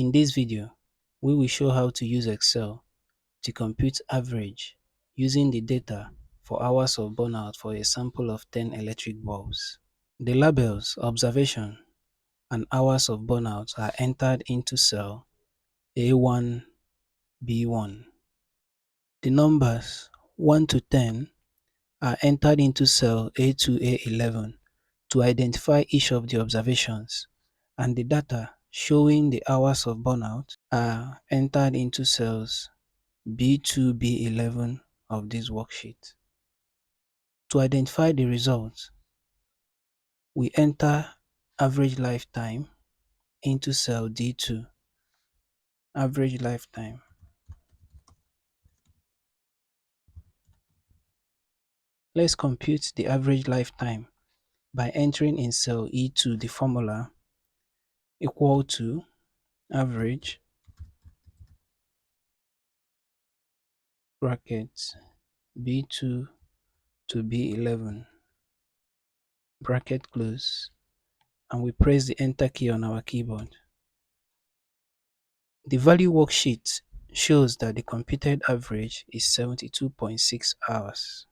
In this video, we will show how to use Excel to compute average using the data for hours of burnout for a sample of 10 electric bulbs. The labels observation and hours of burnout are entered into cell A1, B1. The numbers 1 to 10 are entered into cell A2, A11 to identify each of the observations, and the data showing the hours of burnout are entered into cells B2, B11 of this worksheet. To identify the results, we enter average lifetime into cell D2, average lifetime. Let's compute the average lifetime by entering in cell E2 the formula equal to average brackets B2 to B11 bracket close, and we press the enter key on our keyboard. The value worksheet shows that the computed average is 72.6 hours.